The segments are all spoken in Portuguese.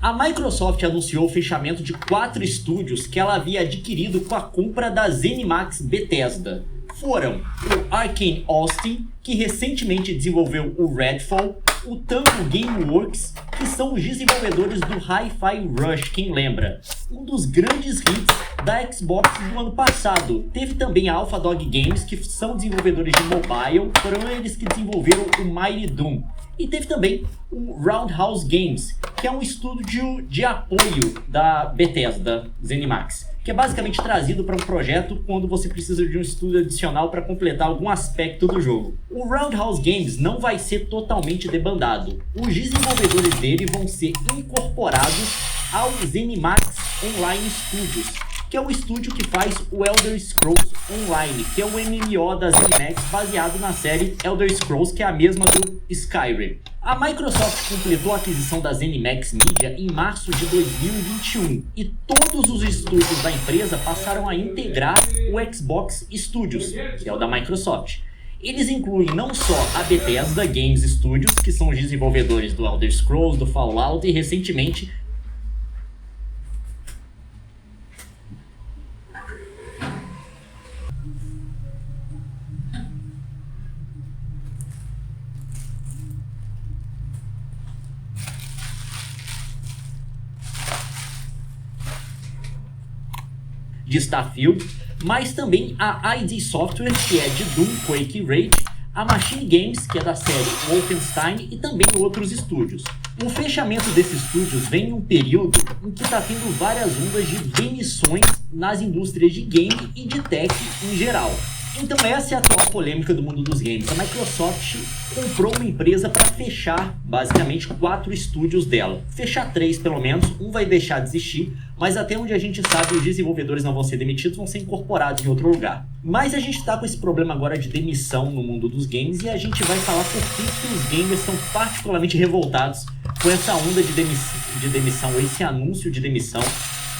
A Microsoft anunciou o fechamento de 4 estúdios que ela havia adquirido com a compra da ZeniMax Bethesda. Foram o Arkane Austin, que recentemente desenvolveu o Redfall, o Tango Gameworks, que são os desenvolvedores do Hi-Fi Rush, quem lembra? Um dos grandes hits da Xbox do ano passado. Teve também a Alpha Dog Games, que são desenvolvedores de mobile, foram eles que desenvolveram o Mighty Doom. E teve também o Roundhouse Games, que é um estúdio de apoio da Bethesda ZeniMax, que é basicamente trazido para um projeto quando você precisa de um estúdio adicional para completar algum aspecto do jogo. O Roundhouse Games não vai ser totalmente debandado. Os desenvolvedores dele vão ser incorporados ao ZeniMax Online Studios, que é o estúdio que faz o Elder Scrolls Online, que é o MMO da ZeniMax baseado na série Elder Scrolls, que é a mesma do Skyrim. A Microsoft completou a aquisição da ZeniMax Media em março de 2021 e todos os estúdios da empresa passaram a integrar o Xbox Studios, que é o da Microsoft. Eles incluem não só a Bethesda Games Studios, que são os desenvolvedores do Elder Scrolls, do Fallout e recentemente de Starfield, mas também a ID Software, que é de Doom, Quake e Rage, a Machine Games, que é da série Wolfenstein, e também outros estúdios. O fechamento desses estúdios vem em um período em que está tendo várias ondas de demissões nas indústrias de game e de tech em geral. Então essa é a atual polêmica do mundo dos games. A Microsoft comprou uma empresa para fechar basicamente 4 estúdios dela. Fechar 3 pelo menos, um vai deixar de existir, mas até onde a gente sabe os desenvolvedores não vão ser demitidos, vão ser incorporados em outro lugar. Mas a gente está com esse problema agora de demissão no mundo dos games e a gente vai falar por que os gamers estão particularmente revoltados com essa onda de demissão, esse anúncio de demissão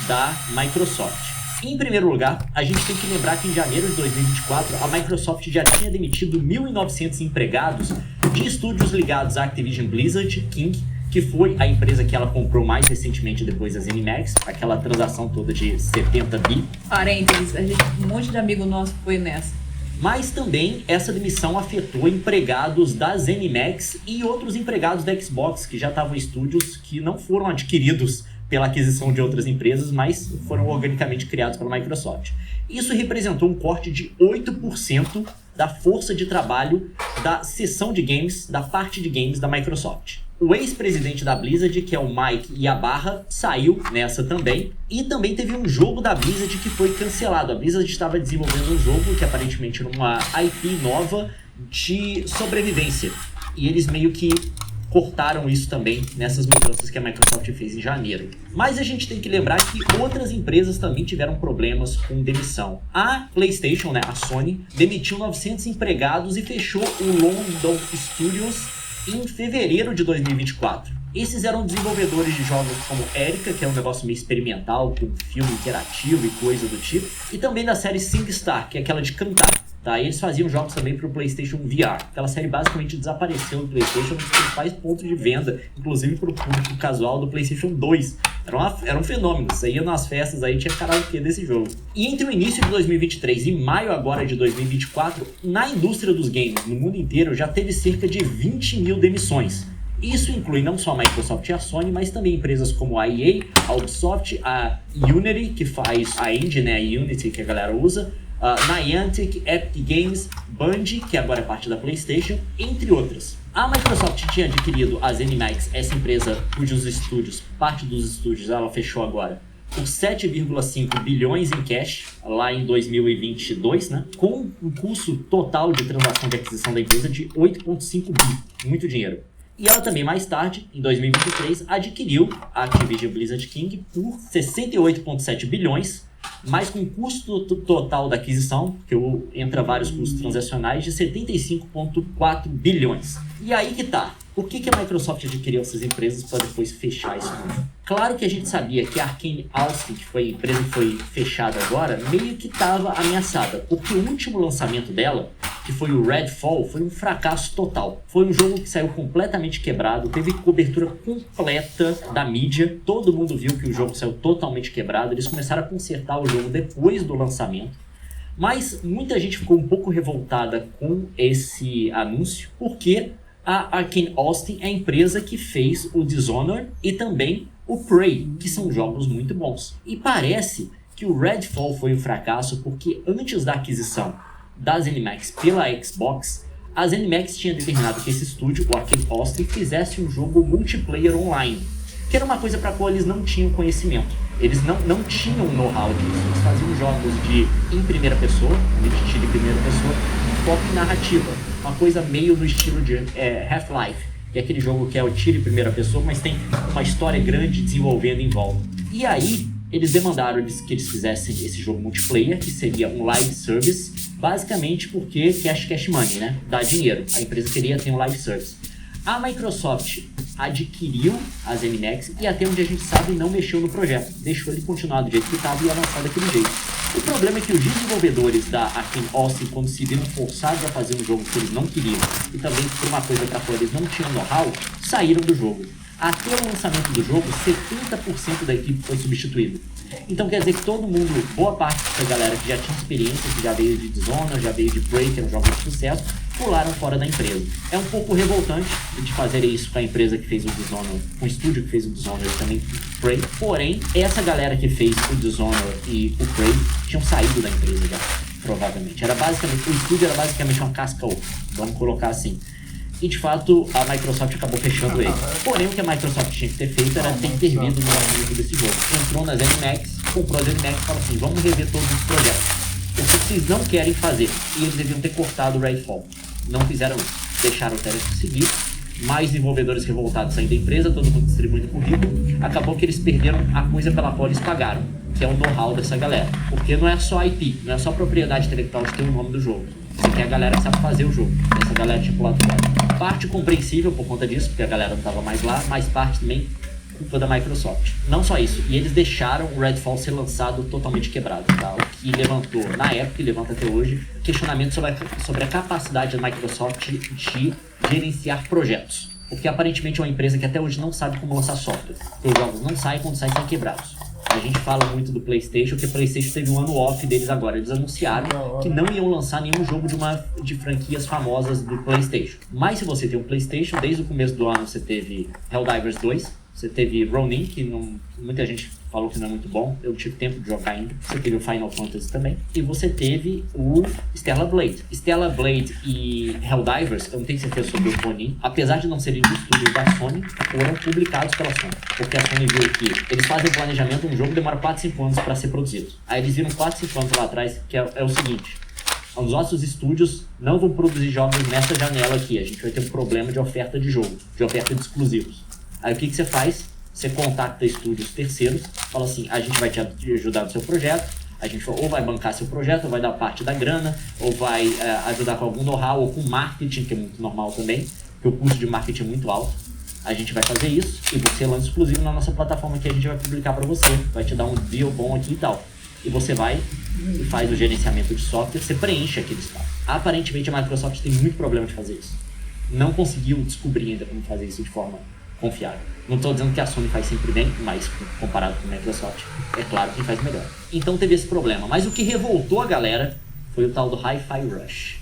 da Microsoft. Em primeiro lugar, a gente tem que lembrar que em janeiro de 2024 a Microsoft já tinha demitido 1.900 empregados de estúdios ligados à Activision Blizzard King, que foi a empresa que ela comprou mais recentemente depois da ZeniMax, aquela transação toda de 70 bi. Parênteses, um monte de amigo nosso foi nessa. Mas também essa demissão afetou empregados da ZeniMax e outros empregados da Xbox, que já estavam em estúdios que não foram adquiridos pela aquisição de outras empresas, mas foram organicamente criados pela Microsoft. Isso representou um corte de 8% da força de trabalho da seção de games, da parte de games da Microsoft. O ex-presidente da Blizzard, que é o Mike Ybarra, saiu nessa também. E também teve um jogo da Blizzard que foi cancelado. A Blizzard estava desenvolvendo um jogo que aparentemente era uma IP nova de sobrevivência. E eles meio que cortaram isso também nessas mudanças que a Microsoft fez em janeiro. Mas a gente tem que lembrar que outras empresas também tiveram problemas com demissão. A PlayStation, a Sony, demitiu 900 empregados e fechou o London Studios em fevereiro de 2024. Esses eram desenvolvedores de jogos como Erika, que é um negócio meio experimental, com filme interativo e coisa do tipo, e também da série SingStar, que é aquela de cantar. Tá, eles faziam jogos também para o PlayStation VR. Aquela série basicamente desapareceu no PlayStation, um dos principais pontos de venda, inclusive para o público casual do PlayStation 2. Era um fenômeno, você ia nas festas aí, tinha karaokê desse jogo. E entre o início de 2023 e maio agora de 2024, na indústria dos games, no mundo inteiro, já teve cerca de 20 mil demissões. Isso inclui não só a Microsoft e a Sony, mas também empresas como a EA, a Ubisoft, a Unity, que faz a engine, a Unity que a galera usa, Niantic, Epic Games, Band, que agora é parte da PlayStation, entre outras. A Microsoft tinha adquirido a ZeniMax, essa empresa cujos estúdios, parte dos estúdios, ela fechou agora, por 7,5 bilhões em cash, lá em 2022, com um custo total de transação de aquisição da empresa de 8,5 bi, muito dinheiro. E ela também, mais tarde, em 2023, adquiriu a Activision Blizzard King por 68,7 bilhões, mas com custo total da aquisição, que entra vários custos transacionais, de 75,4 bilhões. E aí que tá. Por que a Microsoft adquiriu essas empresas para depois fechar isso tudo? Claro que a gente sabia que a Arkane Austin, que foi a empresa que foi fechada agora, meio que estava ameaçada, porque o último lançamento dela que foi o Redfall, foi um fracasso total. Foi um jogo que saiu completamente quebrado, teve cobertura completa da mídia, todo mundo viu que o jogo saiu totalmente quebrado, eles começaram a consertar o jogo depois do lançamento, mas muita gente ficou um pouco revoltada com esse anúncio, porque a Arkane Austin é a empresa que fez o Dishonored e também o Prey, que são jogos muito bons. E parece que o Redfall foi um fracasso porque antes da aquisição da ZeniMax pela Xbox, a ZeniMax tinha determinado que esse estúdio, o Arkane Austin, fizesse um jogo multiplayer online, que era uma coisa para a qual eles não tinham conhecimento. Eles não tinham know-how disso. Eles faziam jogos em primeira pessoa, de primeira pessoa, foco em narrativa. Uma coisa meio no estilo de Half-Life, que é aquele jogo que é o tiro em primeira pessoa, mas tem uma história grande desenvolvendo em volta. E aí, eles demandaram que eles fizessem esse jogo multiplayer, que seria um live service, basicamente porque cash money, né? Dá dinheiro. A empresa queria ter um live service. A Microsoft adquiriu a ZeniMax e até onde a gente sabe não mexeu no projeto. Deixou ele continuar do jeito que estava e avançar daquele jeito. O problema é que os desenvolvedores da Arkane Austin, quando se viram forçados a fazer um jogo que eles não queriam e também por uma coisa para qual eles não tinham know-how, saíram do jogo. Até o lançamento do jogo, 70% da equipe foi substituída. Então quer dizer que todo mundo, boa parte da galera que já tinha experiência, que já veio de Dishonored, já veio de Prey, que eram jogos de sucesso, pularam fora da empresa. É um pouco revoltante de fazer isso com a empresa que fez o Dishonored, com o estúdio que fez o Dishonored e também Prey. Porém, essa galera que fez o Dishonored e o Prey tinham saído da empresa já, provavelmente. O estúdio era basicamente uma casca oca, vamos colocar assim. E de fato a Microsoft acabou fechando ele. Porém, o que a Microsoft tinha que ter feito era ter intervido no lançamento desse jogo. Entrou na ZeniMax, comprou a ZeniMax e falou assim: vamos rever todos os projetos. O que vocês não querem fazer? E eles deviam ter cortado o Redfall. Não fizeram isso. Deixaram o Telecom seguir. Mais desenvolvedores revoltados saindo da empresa, todo mundo distribuindo currículo. Acabou que eles perderam a coisa pela qual eles pagaram, que é o know-how dessa galera. Porque não é só IP, não é só propriedade intelectual de ter o nome do jogo. Você quer a galera que sabe fazer o jogo. Essa galera tipo lá do lado. Parte compreensível por conta disso, porque a galera não estava mais lá, mas parte também culpa da Microsoft. Não só isso, e eles deixaram o Redfall ser lançado totalmente quebrado, tá? O que levantou, na época e levanta até hoje, questionamento sobre a capacidade da Microsoft de gerenciar projetos. Porque aparentemente é uma empresa que até hoje não sabe como lançar software. Porque os jogos não saem, quando saem, são quebrados. A gente fala muito do PlayStation, porque o PlayStation teve um ano off deles agora. Eles anunciaram que não iam lançar nenhum jogo de franquias famosas do PlayStation. Mas se você tem um PlayStation, desde o começo do ano você teve Helldivers 2, você teve Ronin, que muita gente falou que não é muito bom, eu tive tempo de jogar ainda. Você teve o Final Fantasy também. E você teve o Stellar Blade. Stellar Blade e Helldivers, eu não tenho certeza sobre o Ronin, apesar de não serem de estúdios da Sony, foram publicados pela Sony. Porque a Sony viu que eles fazem o planejamento, um jogo demora 4, 5 anos para ser produzido. Aí eles viram 4, 5 anos lá atrás, que é o seguinte: os nossos estúdios não vão produzir jogos nessa janela aqui, a gente vai ter um problema de oferta de jogo, de oferta de exclusivos. Aí o que você faz? Você contacta estúdios terceiros, fala assim: a gente vai te ajudar no seu projeto, a gente ou vai bancar seu projeto, ou vai dar parte da grana, ou vai ajudar com algum know-how, ou com marketing, que é muito normal também, porque o custo de marketing é muito alto. A gente vai fazer isso e você lança exclusivo na nossa plataforma que a gente vai publicar para você, vai te dar um deal bom aqui e tal. E você vai e faz o gerenciamento de software, você preenche aquele espaço. Aparentemente a Microsoft tem muito problema de fazer isso. Não conseguiu descobrir ainda como fazer isso de forma confiável. Não estou dizendo que a Sony faz sempre bem, mas comparado com a Microsoft, é claro que faz melhor. Então teve esse problema. Mas o que revoltou a galera foi o tal do Hi-Fi Rush.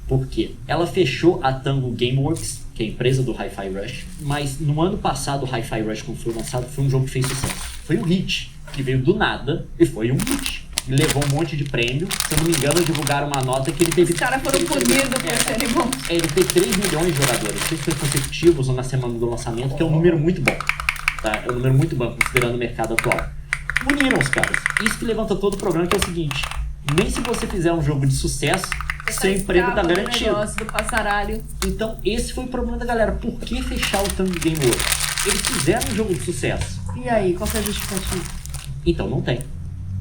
Por quê? Ela fechou a Tango Gameworks, que é a empresa do Hi-Fi Rush, mas no ano passado o Hi-Fi Rush, quando foi lançado, foi um jogo que fez sucesso. Foi um hit, que veio do nada e foi um hit. E levou um monte de prêmio. Se eu não me engano, divulgaram uma nota que ele teve... Os caras foram punidos por serem bons. Ele teve 3 milhões de jogadores, 6 foi consecutivos ou na semana do lançamento, que é um número muito bom. Tá? É um número muito bom, considerando o mercado atual. Puniram os caras. Isso que levanta todo o problema, que é o seguinte: nem se você fizer um jogo de sucesso, seu emprego tá garantido. Do passaralho. Então, esse foi o problema da galera. Por que fechar o Tango Gameworks? Eles fizeram um jogo de sucesso. E aí, qual que é a justificativa? Então, não tem.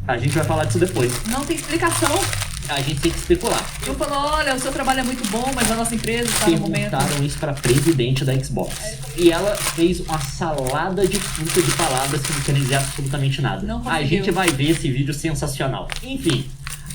A gente vai falar disso depois. Não tem explicação. A gente tem que especular. Eu falo: olha, o seu trabalho é muito bom, mas a nossa empresa está no momento... Perguntaram isso pra presidente da Xbox. E ela fez uma salada de fruta de palavras que não quer dizer absolutamente nada. Não a gente vai ver esse vídeo sensacional. Enfim,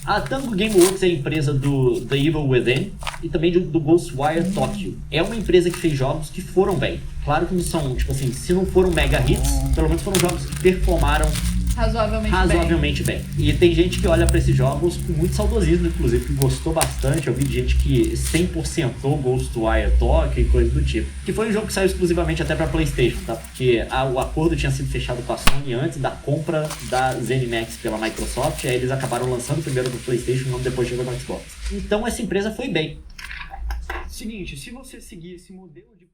A Tango Gameworks é a empresa do The Evil Within e também do Ghostwire Tokyo. É uma empresa que fez jogos que foram bem. Claro que não são, tipo assim, se não foram mega hits, pelo menos foram jogos que performaram razoavelmente bem. E tem gente que olha pra esses jogos com muito saudosismo, inclusive, que gostou bastante. Eu vi gente que 100%ou Ghostwire Tokyo e coisa do tipo. Que foi um jogo que saiu exclusivamente até pra PlayStation, tá? Porque o acordo tinha sido fechado com a Sony antes da compra da ZeniMax pela Microsoft. Aí eles acabaram lançando primeiro pro PlayStation e não depois chegou no Xbox. Então essa empresa foi bem. Seguinte, se você seguir esse modelo de